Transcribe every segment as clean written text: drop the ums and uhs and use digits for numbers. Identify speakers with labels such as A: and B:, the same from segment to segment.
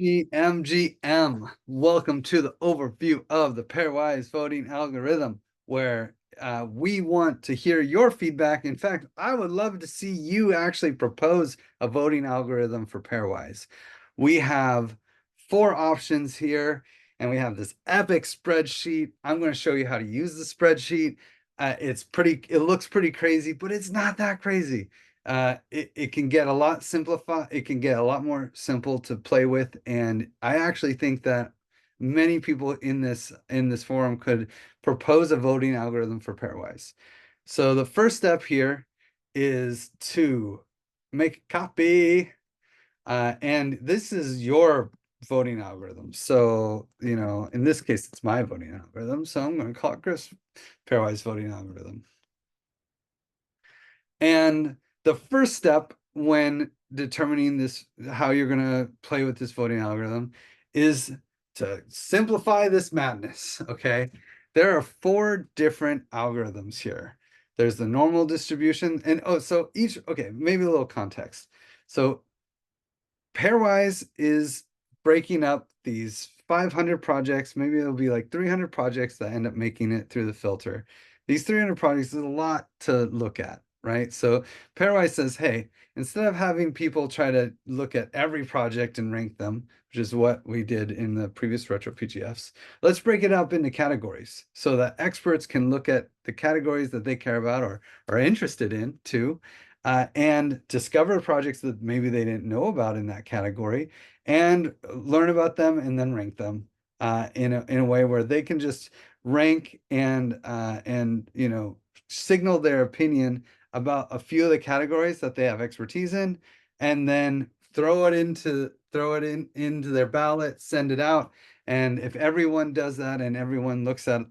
A: MGM. Welcome to the overview of the pairwise voting algorithm, where we want to hear your feedback. In fact, I would love to see you actually propose a voting algorithm for pairwise. We have four options here, and we have this epic spreadsheet. I'm going to show you how to use the spreadsheet. It looks pretty crazy, but it's not that crazy. It can get a lot simplified. It can get a lot more simple to play with, and I actually think that many people in this forum could propose a voting algorithm for pairwise. So the first step here is to make a copy, and this is your voting algorithm. So, in this case, it's my voting algorithm. So I'm going to call it Chris pairwise voting algorithm. And the first step when determining this, how you're going to play with this voting algorithm, is to simplify this madness. Okay. There are four different algorithms here. There's the normal distribution, and okay, maybe a little context. So Pairwise is breaking up these 500 projects. Maybe it'll be like 300 projects that end up making it through the filter. These 300 projects is a lot to look at, right? So Pairwise says, hey, instead of having people try to look at every project and rank them, which is what we did in the previous retro PGFs, let's break it up into categories so that experts can look at the categories that they care about or are interested in too, and discover projects that maybe they didn't know about in that category and learn about them and then rank them in a way where they can just rank and signal their opinion about a few of the categories that they have expertise in, and then throw it into their ballot, send it out. And if everyone does that and everyone looks at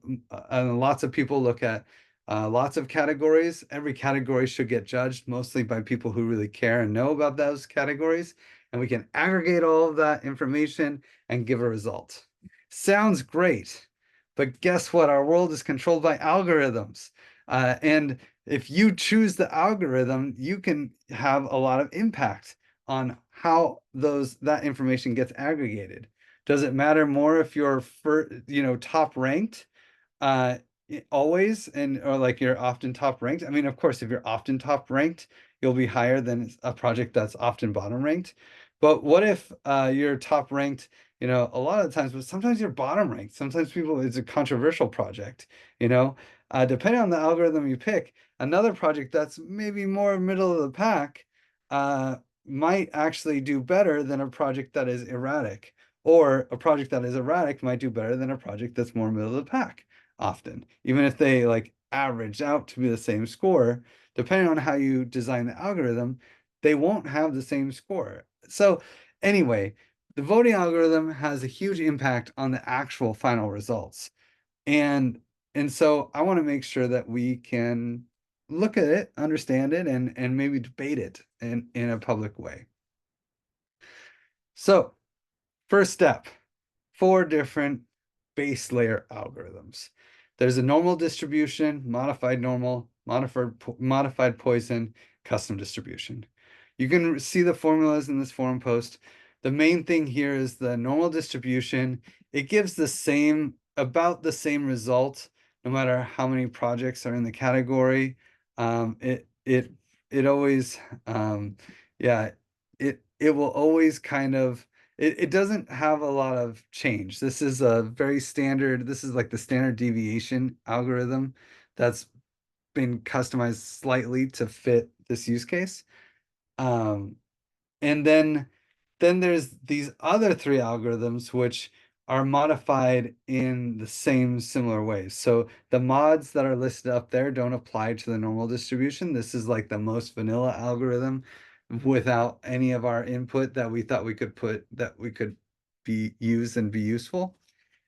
A: and lots of people look at lots of categories. Every category should get judged mostly by people who really care and know about those categories. And we can aggregate all of that information and give a result. Sounds great. But guess what? Our world is controlled by algorithms. And if you choose the algorithm, you can have a lot of impact on how that information gets aggregated. Does it matter more if you're top ranked? uh Always, and or like you're often top ranked? I mean, of course, if you're often top ranked, you'll be higher than a project that's often bottom ranked. But what if you're top ranked, a lot of the times, but sometimes you're bottom ranked. Sometimes it's a controversial project, depending on the algorithm you pick. Another project that's maybe more middle of the pack uh might actually do better than a project that is erratic, or a project that is erratic might do better than a project that's more middle of the pack often, even if they like average out to be the same score. Depending on how you design the algorithm, they won't have the same score. So anyway, the voting algorithm has a huge impact on the actual final results. And and so I want to make sure that we can look at it, understand it, and maybe debate it in a public way. So first step, four different base layer algorithms. There's a normal distribution, modified normal, modified Poisson, custom distribution. You can see the formulas in this forum post. The main thing here is the normal distribution. It gives about the same result, no matter how many projects are in the category. It always, yeah, it will always kind of, it doesn't have a lot of change. This is like the standard deviation algorithm that's been customized slightly to fit this use case. Um, and then there's these other three algorithms which are modified in the same similar ways. So the mods that are listed up there don't apply to the normal distribution. This is like the most vanilla algorithm without any of our input that we thought we could be used and be useful.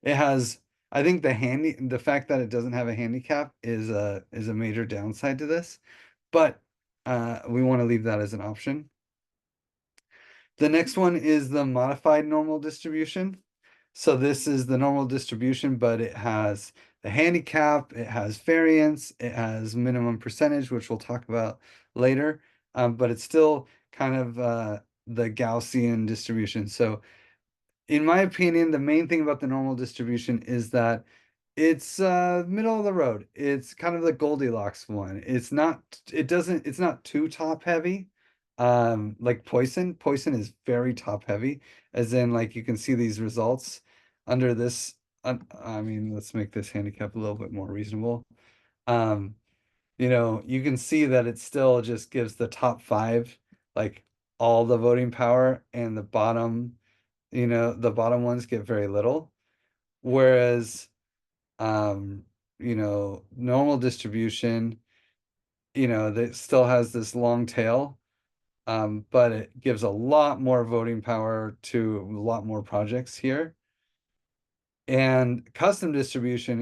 A: It has, I think the fact that it doesn't have a handicap is a major downside to this, but we want to leave that as an option. The next one is the modified normal distribution. So this is the normal distribution, but it has the handicap, it has variance, it has minimum percentage, which we'll talk about later. But it's still kind of the Gaussian distribution. So in my opinion, the main thing about the normal distribution is that it's middle of the road. It's kind of the Goldilocks one. It's not too top heavy. Like Poison. Poison is very top heavy, as in like you can see these results under this. I mean, let's make this handicap a little bit more reasonable. Um, you can see that it still just gives the top five like all the voting power, and the bottom ones get very little. Whereas, um, normal distribution, that still has this long tail, but it gives a lot more voting power to a lot more projects here. And custom distribution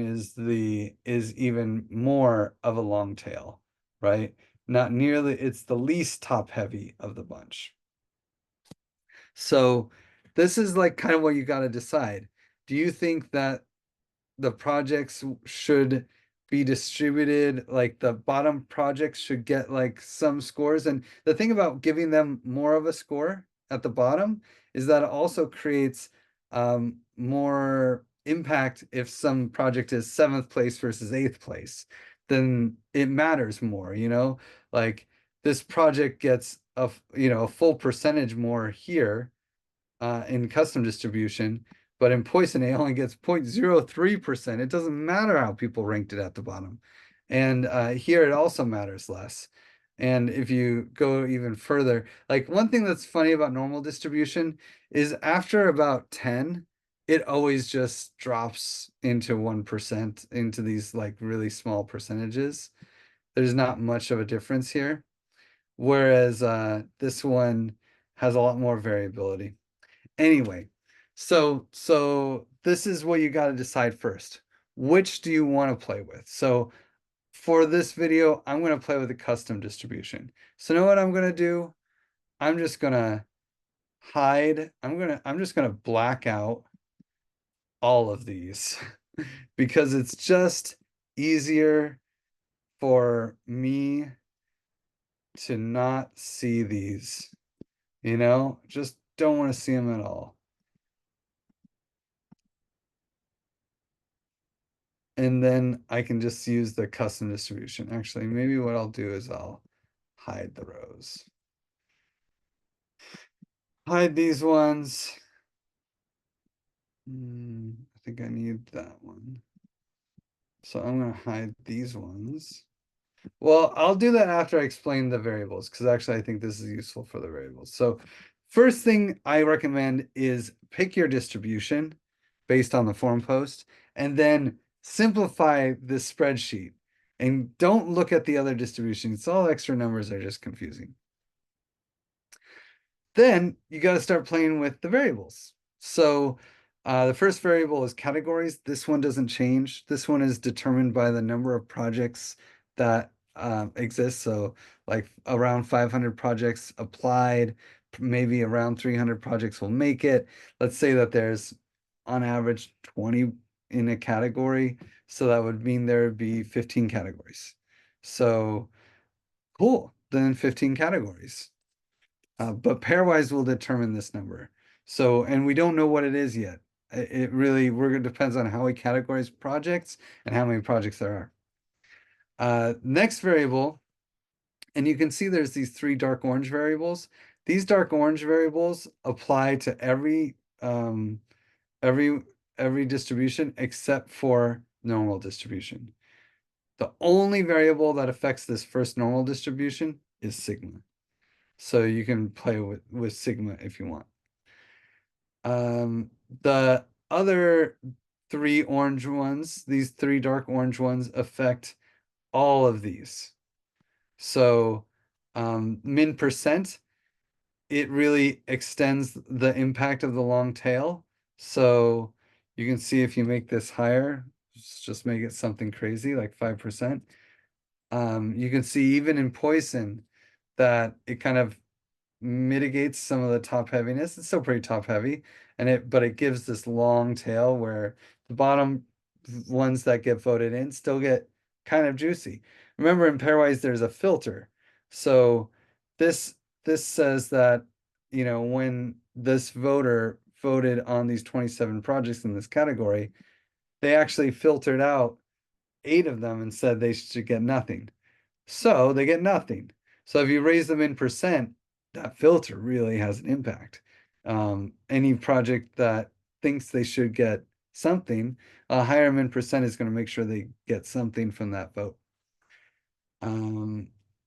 A: is even more of a long tail, right? Not nearly, it's the least top heavy of the bunch. So this is like kind of what you got to decide. Do you think that the projects should be distributed, like the bottom projects should get like some scores? And the thing about giving them more of a score at the bottom is that it also creates more impact. If some project is seventh place versus eighth place, then it matters more, like this project gets a full percentage more here in custom distribution, but in Poison it only gets 0.03%. It doesn't matter how people ranked it at the bottom. And here it also matters less. And if you go even further, like one thing that's funny about normal distribution is after about 10, it always just drops into 1%, into these like really small percentages. There's not much of a difference here. Whereas this one has a lot more variability. Anyway, so this is what you got to decide first. Which do you want to play with? So for this video, I'm going to play with a custom distribution. So know what I'm going to do? I'm just going to hide. I'm just going to black out all of these because it's just easier for me to not see these, just don't want to see them at all. And then I can just use the custom distribution. Actually, maybe what I'll do is I'll hide the rows. Hide these ones. I think I need that one. So I'm going to hide these ones. Well, I'll do that after I explain the variables, because actually I think this is useful for the variables. So first thing I recommend is pick your distribution based on the forum post, and then simplify this spreadsheet. And don't look at the other distributions. All extra numbers are just confusing. Then you got to start playing with the variables. So the first variable is categories. This one doesn't change. This one is determined by the number of projects that exist. So like around 500 projects applied, maybe around 300 projects will make it. Let's say that there's on average 20 in a category. So that would mean there would be 15 categories. So cool, then 15 categories. But pairwise will determine this number. So, and we don't know what it is yet. It really depends on how we categorize projects and how many projects there are. Next variable, and you can see there's these three dark orange variables. These dark orange variables apply to every distribution except for normal distribution. The only variable that affects this first normal distribution is sigma. So you can play with sigma if you want. The other three orange ones, these three dark orange ones, affect all of these. So min percent, it really extends the impact of the long tail. So you can see if you make this higher, just make it something crazy like 5%. You can see even in Poison that it kind of mitigates some of the top heaviness. It's still pretty top heavy, but it gives this long tail where the bottom ones that get voted in still get kind of juicy. Remember, in pairwise there's a filter. So this says that when this voter voted on these 27 projects in this category, they actually filtered out 8 of them and said they should get nothing. So they get nothing. So if you raise them in percent, that filter really has an impact. Any project that thinks they should get something, a higher them in percent is going to make sure they get something from that vote.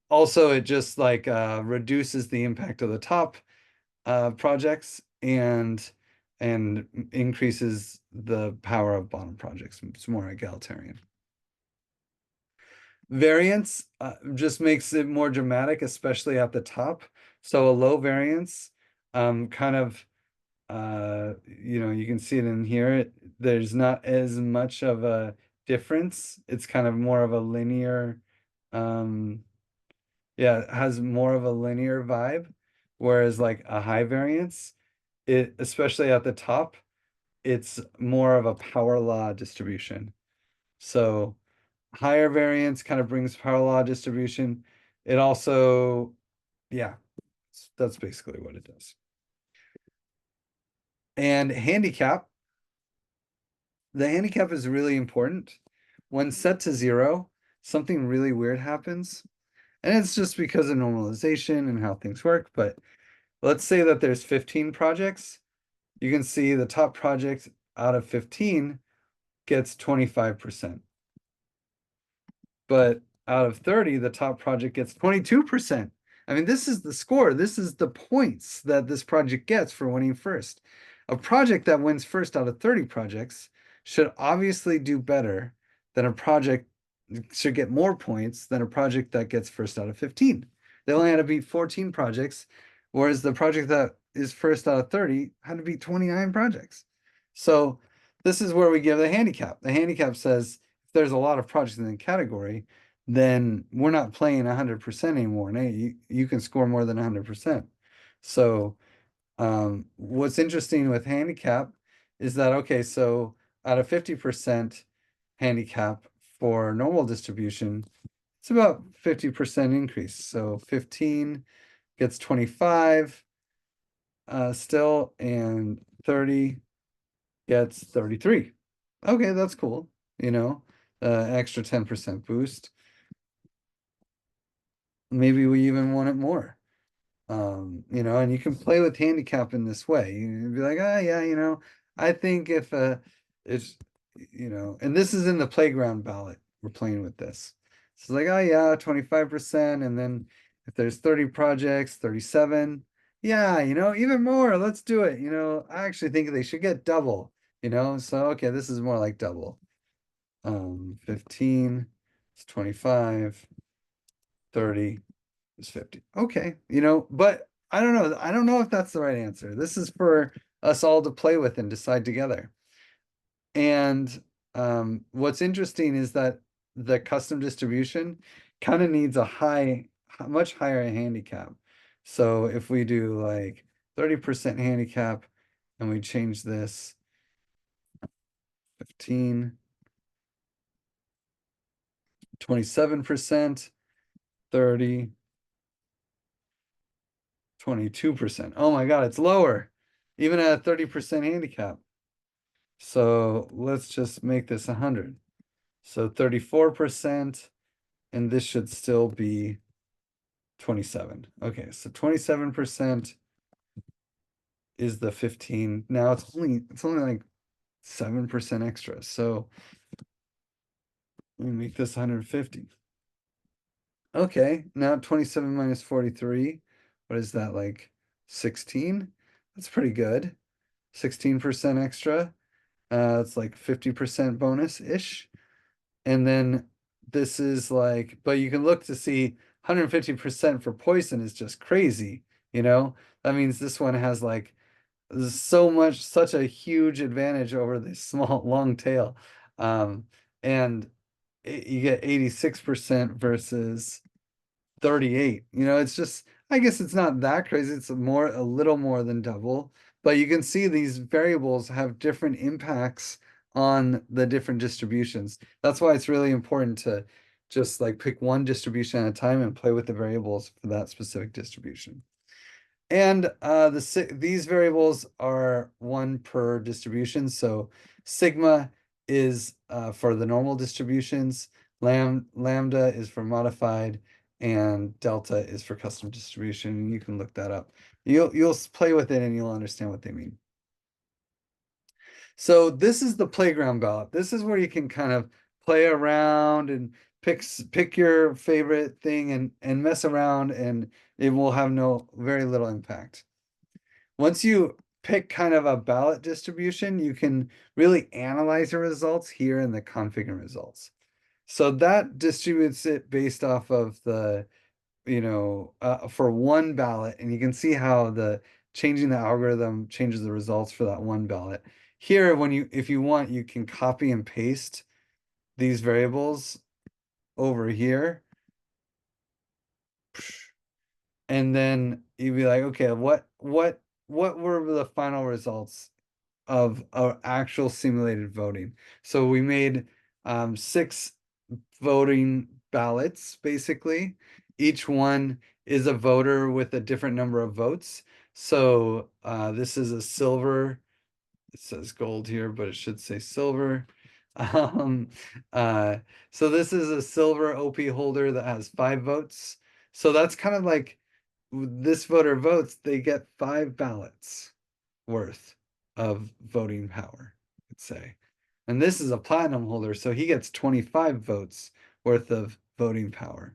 A: Also, it just like reduces the impact of the top projects and increases the power of bottom projects. It's more egalitarian. Variance just makes it more dramatic, especially at the top. So a low variance, kind of, you can see it in here. There's not as much of a difference. It's kind of more of a linear, yeah, it has more of a linear vibe. Whereas like a high variance, especially at the top, it's more of a power law distribution. So higher variance kind of brings power law distribution. It also, yeah, that's basically what it does. And handicap, the handicap is really important. When set to 0, something really weird happens. And it's just because of normalization and how things work. But let's say that there's 15 projects. You can see the top project out of 15 gets 25%. But out of 30, the top project gets 22%. I mean, this is the score. This is the points that this project gets for winning first. A project that wins first out of 30 projects should obviously do better than a project should get more points than a project that gets first out of 15. They only had to beat 14 projects, whereas the project that is first out of 30 had to beat 29 projects. So this is where we give the handicap. The handicap says if there's a lot of projects in the category, then we're not playing 100% anymore. Now you can score more than 100%. So what's interesting with handicap is that, okay, so out of 50% handicap for normal distribution, it's about 50% increase. So 15 gets 25 still, and 30 gets 33. Okay, that's cool. Extra 10% boost. Maybe we even want it more. And you can play with handicap in this way. You'd be like, oh yeah, I think if it's and this is in the playground ballot. We're playing with this. So it's like, oh yeah, 25%, and then if there's 30 projects, 37. Yeah, even more. Let's do it. I actually think they should get double. So okay, this is more like double. 15 is 25, 30 is 50. Okay, but I don't know. I don't know if that's the right answer. This is for us all to play with and decide together. And what's interesting is that the custom distribution kind of needs a much higher handicap. So if we do like 30% handicap and we change this 15, 27%, 30, 22%. Oh my God, it's lower, even at a 30% handicap. So let's just make this 100. So 34%, and this should still be 27. Okay, so 27% is the 15. Now it's only like 7% extra. So let me make this 150. Okay, now 27 minus 43. What is that, like 16? That's pretty good. 16% extra. It's like 50% bonus-ish. And then this is like, but you can look to see 150% for poison is just crazy, That means this one has like such a huge advantage over the small, long tail. And you get 86% versus 38. It's just, I guess it's not that crazy. It's a little more than double, but you can see these variables have different impacts on the different distributions. That's why it's really important to just like pick one distribution at a time and play with the variables for that specific distribution. And these variables are one per distribution. So sigma is for the normal distributions, lambda is for modified, and delta is for custom distribution. And you can look that up. You'll play with it and you'll understand what they mean. So this is the playground ballot. This is where you can kind of play around and pick your favorite thing and mess around, and it will have very little impact. Once you pick kind of a ballot distribution, you can really analyze the results here in the configure results. So that distributes it based off of the, for one ballot, and you can see how the changing the algorithm changes the results for that one ballot. Here, if you want, you can copy and paste these variables over here, and then you'd be like, okay, what were the final results of our actual simulated voting? So we made 6 voting ballots, basically. Each one is a voter with a different number of votes. So this is a silver. It says gold here, but it should say silver. Um, uh, so this is a silver OP holder that has 5 votes. So that's kind of like this voter votes, they get 5 ballots worth of voting power, let's say. And this is a platinum holder, so he gets 25 votes worth of voting power.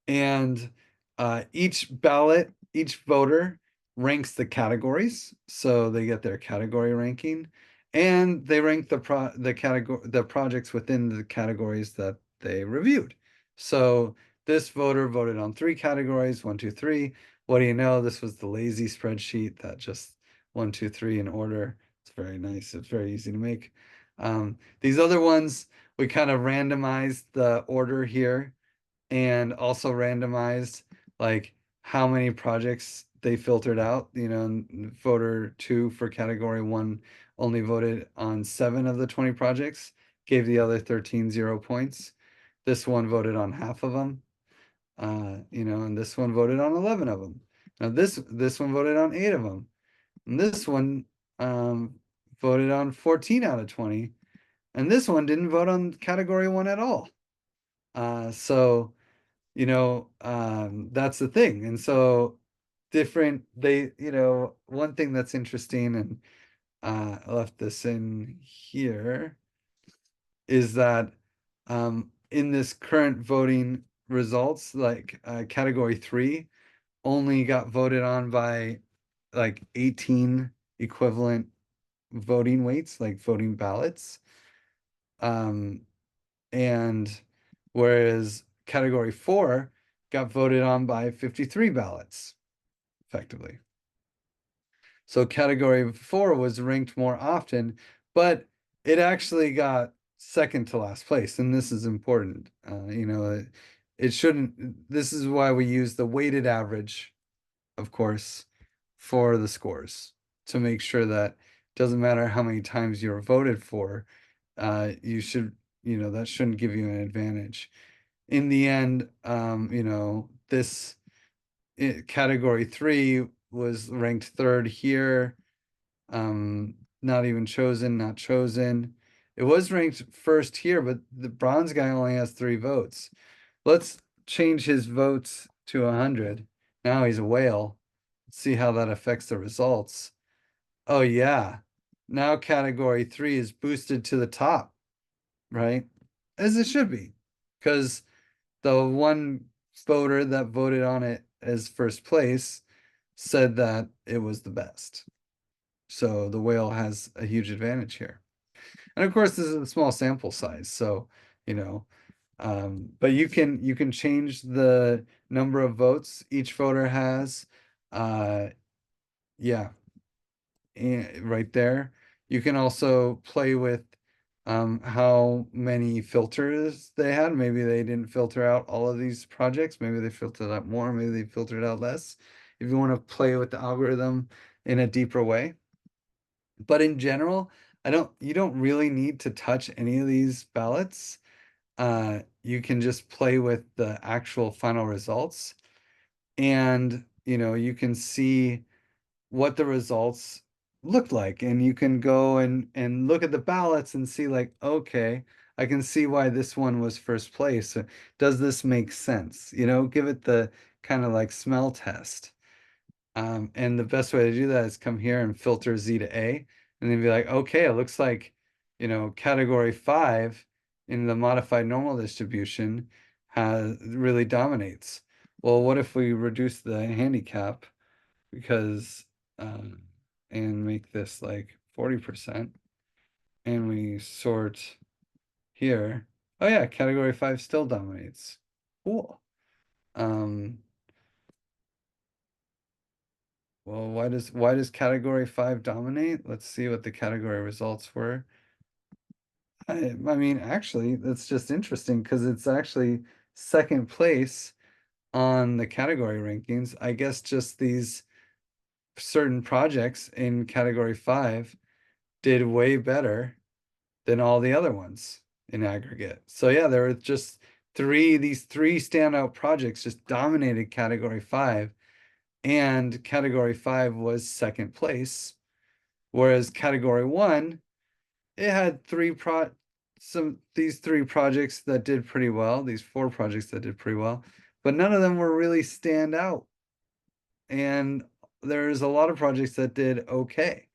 A: And each ballot, each voter ranks the categories, so they get their category ranking, and they rank the projects within the categories that they reviewed. So this voter voted on 3 categories, 1, 2, 3. What do you know? This was the lazy spreadsheet that just 1, 2, 3 in order. It's very nice. It's very easy to make. These other ones, we kind of randomized the order here and also randomized like how many projects they filtered out. Voter 2 for category 1 only voted on 7 of the 20 projects, gave the other 13 0 points. This one voted on half of them, and this one voted on 11 of them. Now this one voted on 8 of them, and this one voted on 14 out of 20, and this one didn't vote on category 1 at all. So that's the thing. And so one thing that's interesting, and I left this in here, is that in this current voting results, like category 3 only got voted on by like 18 equivalent voting weights, like voting ballots. And whereas category 4 got voted on by 53 ballots, effectively. So category 4 was ranked more often, but it actually got second to last place. And this is important. It shouldn't, this is why we use the weighted average, of course, for the scores to make sure that it doesn't matter how many times you're voted for, that shouldn't give you an advantage. In the end, this category 3 was ranked 3rd here. Not even chosen, not chosen. It was ranked 1st here, but the bronze guy only has 3 votes. Let's change his votes to 100. Now he's a whale. Let's see how that affects the results. Oh yeah. Now category 3 is boosted to the top, right? As it should be, because the one voter that voted on it as first place said that it was the best. So the whale has a huge advantage here. And of course, this is a small sample size, so but you can change the number of votes each voter has. Yeah, right there. You can also play with how many filters they had. Maybe they didn't filter out all of these projects. Maybe they filtered out more. Maybe they filtered out less. If you want to play with the algorithm in a deeper way. But in general, you don't really need to touch any of these ballots. You can just play with the actual final results. And, you can see what the results look like, and you can go and look at the ballots and see like, okay, I can see why this one was first place. Does this make sense? Give it the kind of like smell test. And the best way to do that is come here and filter Z to A, and then be like, okay, it looks like, category 5 in the modified normal distribution really dominates. Well, what if we reduce the handicap because um, and make this like 40%, and we sort here. Oh yeah, category 5 still dominates. Cool. Um, well, why does category 5 dominate? Let's see what the category results were. I mean, actually, that's just interesting because it's actually second place on the category rankings. I guess just these certain projects in category 5 did way better than all the other ones in aggregate. So yeah, there were just these three standout projects just dominated category 5, and category 5 was second place, whereas category 1, it had these three projects that did pretty well, these four projects that did pretty well, but none of them were really stand out. And there's a lot of projects that did okay.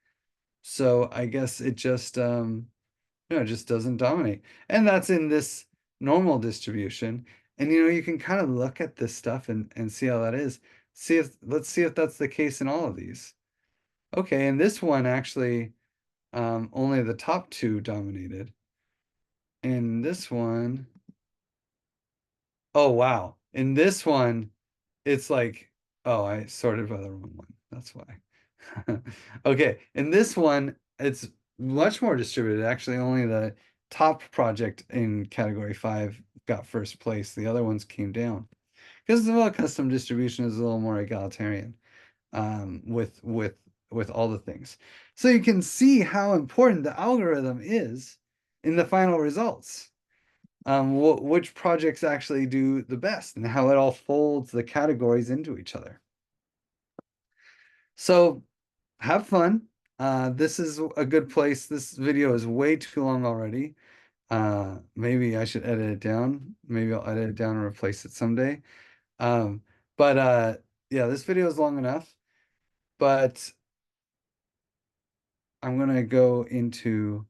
A: So I guess it just it just doesn't dominate. And that's in this normal distribution. And you can kind of look at this stuff and see how that is. Let's see if that's the case in all of these. Okay, and this one actually only the top two dominated. And this one, oh wow. In this one, it's like, oh, I sorted by the wrong one. That's why. Okay, in this one, it's much more distributed. Actually, only the top project in category 5 got first place. The other ones came down. Because the custom distribution is a little more egalitarian with all the things. So you can see how important the algorithm is in the final results. Which projects actually do the best and how it all folds the categories into each other. So have fun. This is a good place. This video is way too long already. Maybe I should edit it down. Maybe I'll edit it down and replace it someday. Um, but yeah, this video is long enough. But I'm gonna go into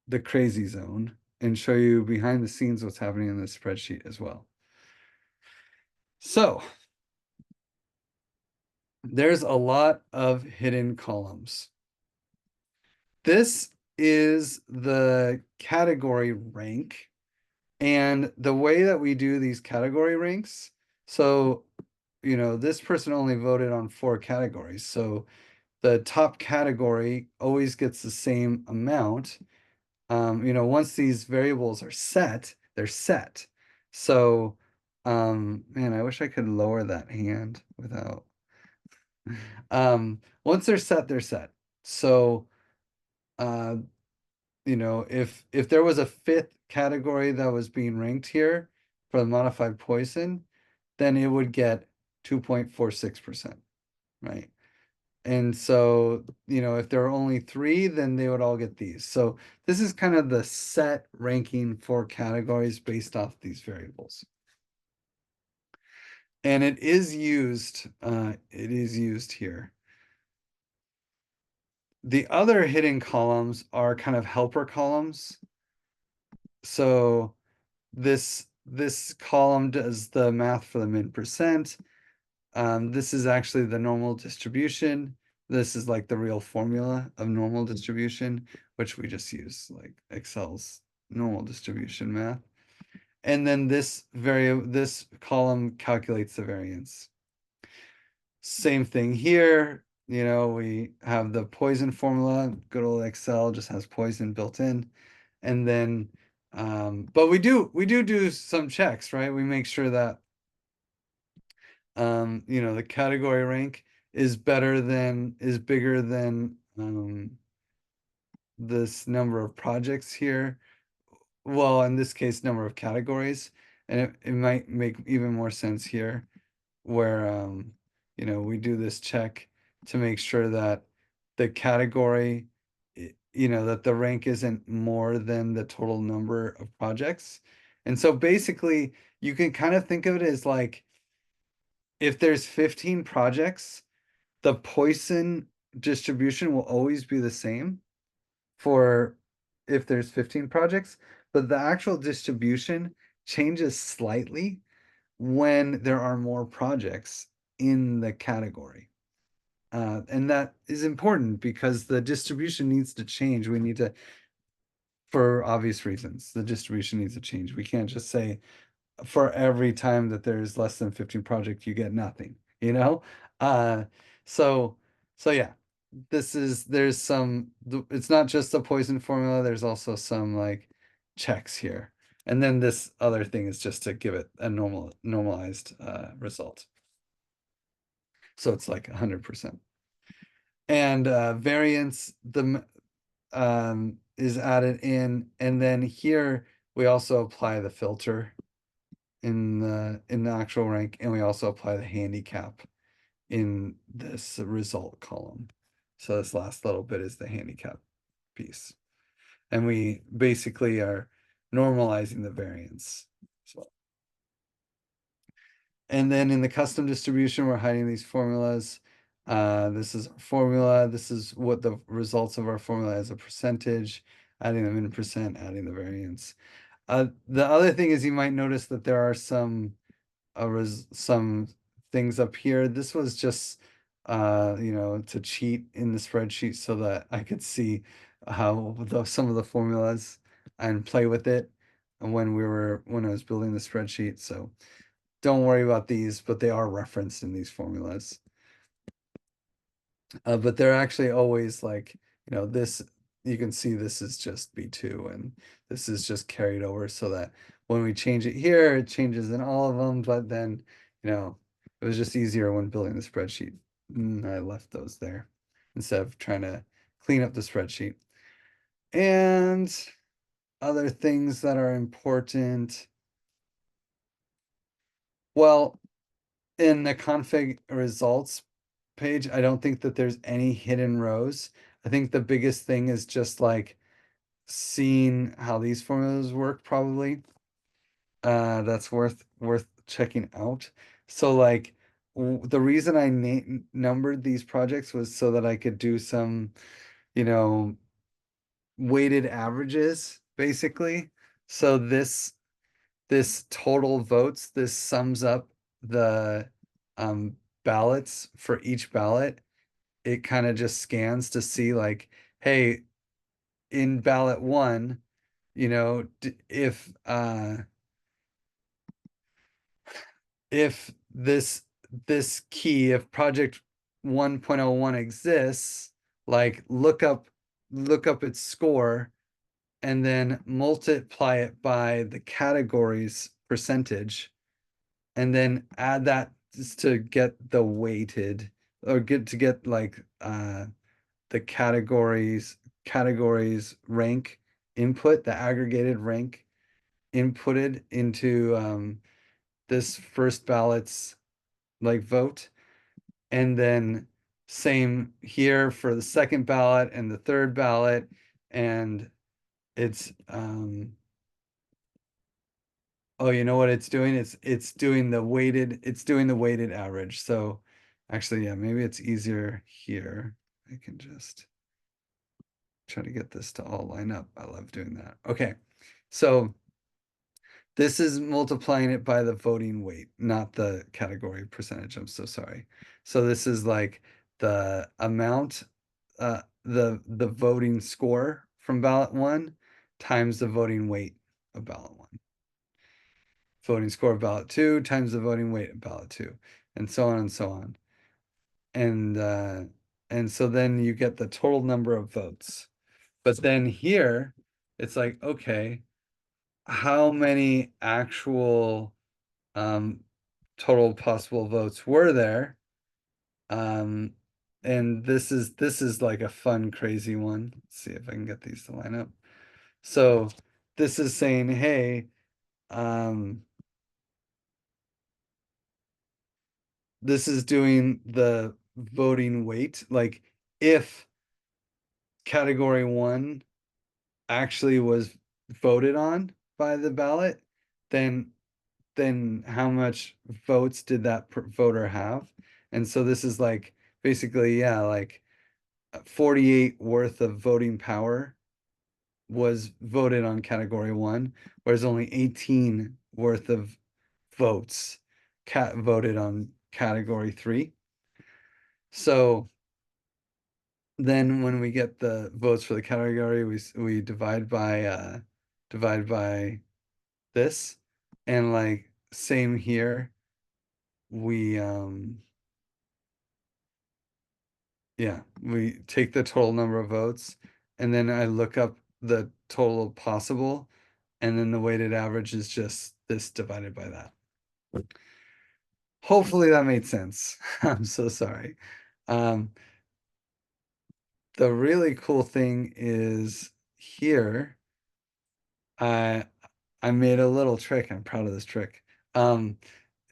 A: the crazy zone and show you behind the scenes what's happening in this spreadsheet as well. So there's a lot of hidden columns. This is the category rank, and the way that we do these category ranks, so this person only voted on 4 categories, so the top category always gets the same amount. Once these variables are set, they're set. So man, I wish I could lower that hand without once they're set, they're set. So uh if there was a 5th category that was being ranked here for the modified poison, then it would get 2.46%, right? And so, if there are only 3, then they would all get these. So this is kind of the set ranking for categories based off these variables. And it is used here. The other hidden columns are kind of helper columns. So this column does the math for the min%. This is actually the normal distribution. This is like the real formula of normal distribution, which we just use like Excel's normal distribution math. And then this column calculates the variance. Same thing here. We have the poison formula. Good old Excel just has poison built in. And then, but we do some checks, right? We make sure that, the category rank is bigger than this number of projects here. Well, in this case, number of categories. And it might make even more sense here where we do this check to make sure that the category, that the rank isn't more than the total number of projects. And so basically, you can kind of think of it as like if there's 15 projects, the Poisson distribution will always be the same for if there's 15 projects, but the actual distribution changes slightly when there are more projects in the category. And that is important because the distribution needs to change. We need to, for obvious reasons, the distribution needs to change. We can't just say for every time that there's less than 15 projects, you get nothing, you know? Uh, so, so yeah, there's some, it's not just the Poisson formula, there's also some like checks here. And then this other thing is just to give it a normalized result. So it's like 100%. And variance is added in, and then here we also apply the filter in the actual rank, and we also apply the handicap in this result column. So this last little bit is the handicap piece. And we basically are normalizing the variance. So, and then in the custom distribution, we're hiding these formulas. This is our formula. This is what the results of our formula as a percentage, adding them in percent, adding the variance. The other thing is you might notice that there are some things up here. This was just to cheat in the spreadsheet so that I could see how some of the formulas and play with it when I was building the spreadsheet. So don't worry about these, but they are referenced in these formulas. But they're actually always like, this, you can see this is just B2 and this is just carried over so that when we change it here, it changes in all of them, but then, it was just easier when building the spreadsheet. I left those there instead of trying to clean up the spreadsheet. And other things that are important. Well, in the config results page, I don't think that there's any hidden rows. I think the biggest thing is just like seeing how these formulas work probably. That's worth checking out. So like the reason I numbered these projects was so that I could do some, weighted averages basically. So this total votes, this sums up the ballots for each ballot. It kind of just scans to see like, hey, in ballot one, if this key, if project 1.01 exists, like look up its score and then multiply it by the categories percentage and then add that just to get the weighted or get like the categories rank input, the aggregated rank inputted into this first ballot's like vote. And then same here for the second ballot and the third ballot. And it's oh, you know what it's doing? It's doing the weighted average. So actually, yeah, maybe it's easier here. I can just try to get this to all line up. I love doing that. Okay, so this is multiplying it by the voting weight, not the category percentage. I'm so sorry. So this is like the amount, the voting score from ballot one times the voting weight of ballot one. Voting score of ballot two times the voting weight of ballot two, and so on and so on. And so then you get the total number of votes. But then here, it's like, okay, how many actual total possible votes were there? And this is like a fun, crazy one. Let's see if I can get these to line up. So this is saying, hey, this is doing the voting weight. Like if category one actually was voted on by the ballot, then how much votes did that voter have? And so this is like basically, yeah, like 48 worth of voting power was voted on category one, whereas only 18 worth of votes voted on category three. So then when we get the votes for the category, we divide by this, and like same here, we yeah, we take the total number of votes, and then I look up the total possible, and then the weighted average is just this divided by that. Hopefully that made sense. I'm so sorry. Um, the really cool thing is here, I I made a little trick. I'm proud of this trick.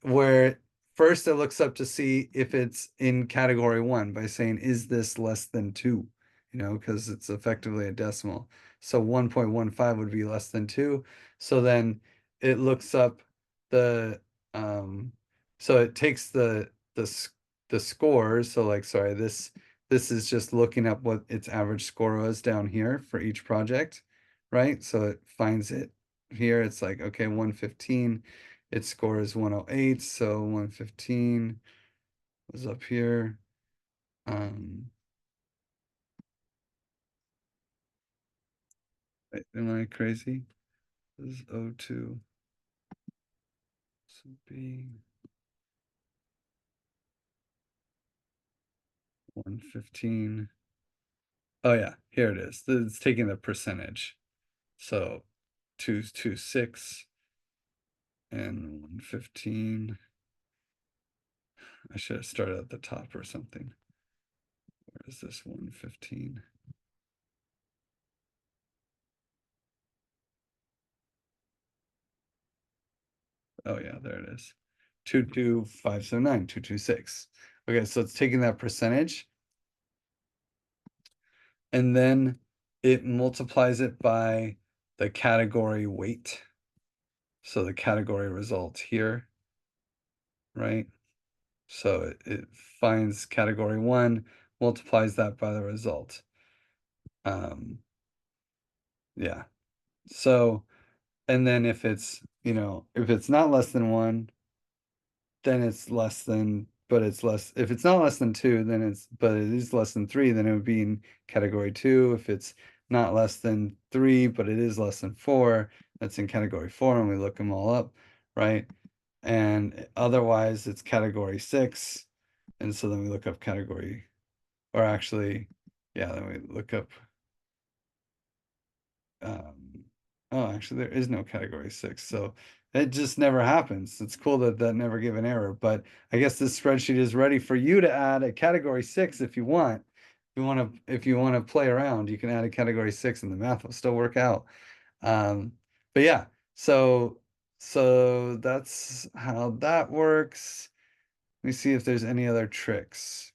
A: Where first it looks up to see if it's in category one by saying, is this less than two? You know, because it's effectively a decimal. So 1.15 would be less than two. So then it looks up the so it takes the scores. So like, sorry, this is just looking up what its average score was down here for each project, right? So it finds it here. It's like, okay, 115. Its score is 108, so 115 was up here. Wait, am I crazy? This is O2. This would be 115. Oh yeah, here it is. It's taking the percentage. So 226 and 115. I should have started at the top or something. Where is this 115? Oh yeah, there it is. 22579, 226. Okay, so it's taking that percentage, and then it multiplies it by the category weight. So the category result here, right? So it finds category one, multiplies that by the result. Yeah. So, and then if it's, if it's not less than one, then it's less than, but it's less, if it's not less than two, then but it is less than three, then it would be in category two. If it's not less than three, but it is less than four, that's in category four, and we look them all up, right? And otherwise it's category six. And so then we look up category, or actually, yeah, then we look up, oh, actually there is no category six. So it just never happens. It's cool that that never gave an error, but I guess this spreadsheet is ready for you to add a category six if you want. If you want to play around, you can add a category six and the math will still work out. Um, but yeah, so that's how that works. Let me see if there's any other tricks.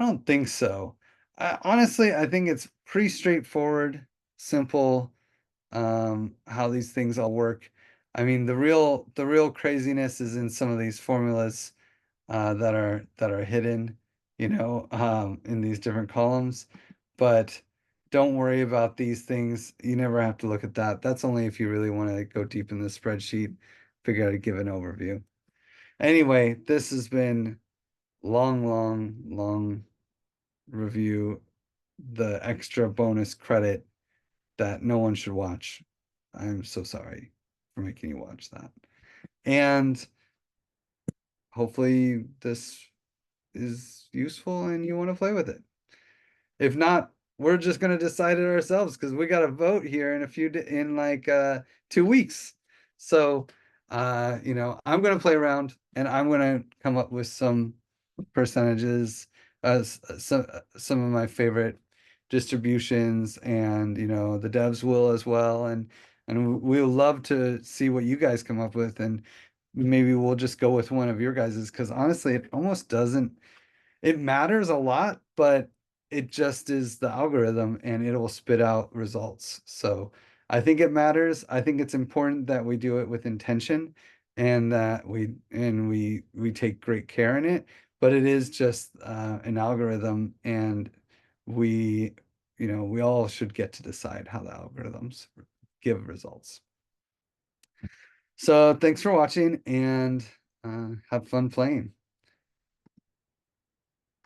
A: I don't think so. Honestly, I think it's pretty straightforward, simple, how these things all work. I mean, the real craziness is in some of these formulas that are hidden, in these different columns. But don't worry about these things. You never have to look at that. That's only if you really want to go deep in the spreadsheet, figure out how to give an overview. Anyway, this has been long review, the extra bonus credit that no one should watch. I'm so sorry for making you watch that. And hopefully this is useful and you want to play with it. If not, we're just going to decide it ourselves because we got a vote here in in like 2 weeks. So I'm going to play around and I'm going to come up with some percentages, some of my favorite distributions, and the devs will as well, and we'll love to see what you guys come up with, and maybe we'll just go with one of your guys's, because honestly, it almost doesn't, it matters a lot, but it just is the algorithm and it will spit out results. So I think it matters. I think it's important that we do it with intention and that we take great care in it. But it is just an algorithm, and we, we all should get to decide how the algorithms give results. So thanks for watching, and have fun playing.